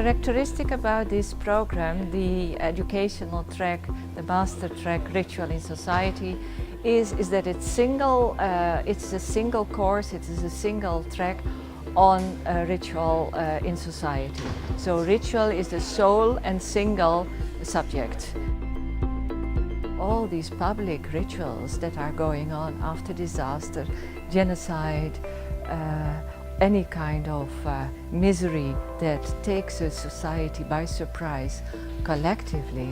Characteristic about this program, the educational track, the master track, Ritual in Society, is that it's a single course, it is a single track on ritual in society. So ritual is the sole and single subject. All these public rituals that are going on after disaster, genocide, any kind of misery that takes a society by surprise collectively,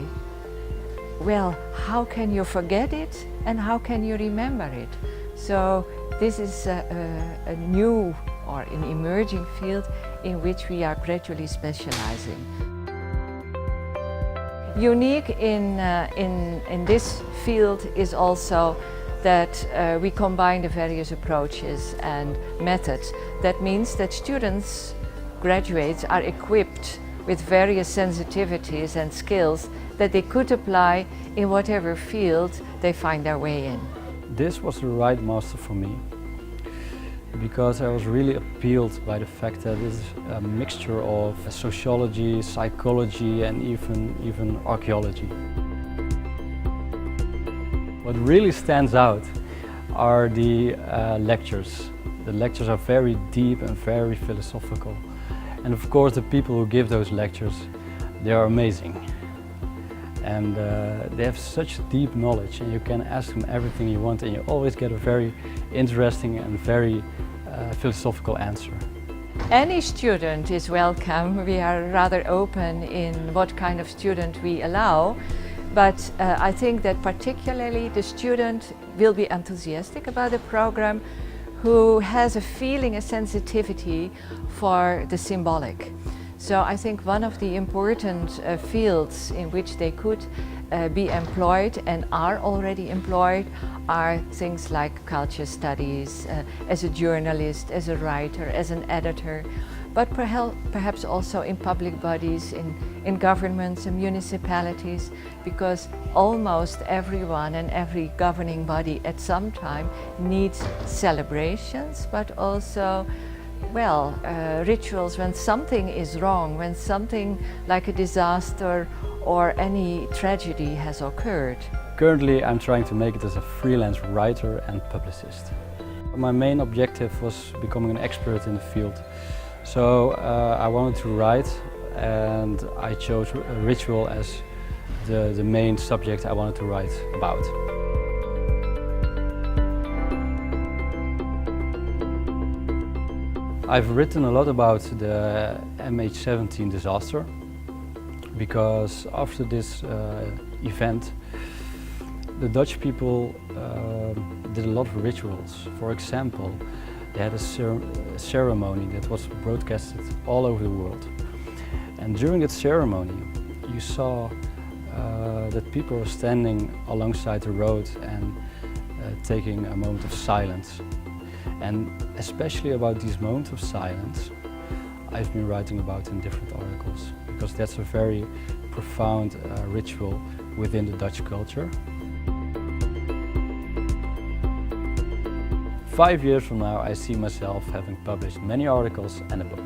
well, how can you forget it and how can you remember it? So this is a new or an emerging field in which we are gradually specializing. Unique in this field is also that we combine the various approaches and methods. That means that students, graduates, are equipped with various sensitivities and skills that they could apply in whatever field they find their way in. This was the right master for me, because I was really appealed by the fact that it's a mixture of sociology, psychology and even archaeology. What really stands out are the lectures. The lectures are very deep and very philosophical. And of course the people who give those lectures, they are amazing. And they have such deep knowledge, and you can ask them everything you want and you always get a very interesting and very philosophical answer. Any student is welcome. We are rather open in what kind of student we allow. But I think that particularly the student will be enthusiastic about the program who has a feeling, a sensitivity for the symbolic. So I think one of the important fields in which they could be employed and are already employed are things like culture studies, as a journalist, as a writer, as an editor, but perhaps also in public bodies, in governments and municipalities, because almost everyone and every governing body at some time needs celebrations, but also, well, rituals when something is wrong, when something like a disaster or any tragedy has occurred. Currently I'm trying to make it as a freelance writer and publicist. My main objective was becoming an expert in the field. So I wanted to write, and I chose ritual as the main subject I wanted to write about. I've written a lot about the MH17 disaster, because after this event the Dutch people did a lot of rituals. For example, they had a ceremony that was broadcasted all over the world. And during that ceremony you saw that people were standing alongside the road and taking a moment of silence. And especially about these moments of silence I've been writing about in different articles, because that's a very profound ritual within the Dutch culture. 5 years from now I see myself having published many articles and a book.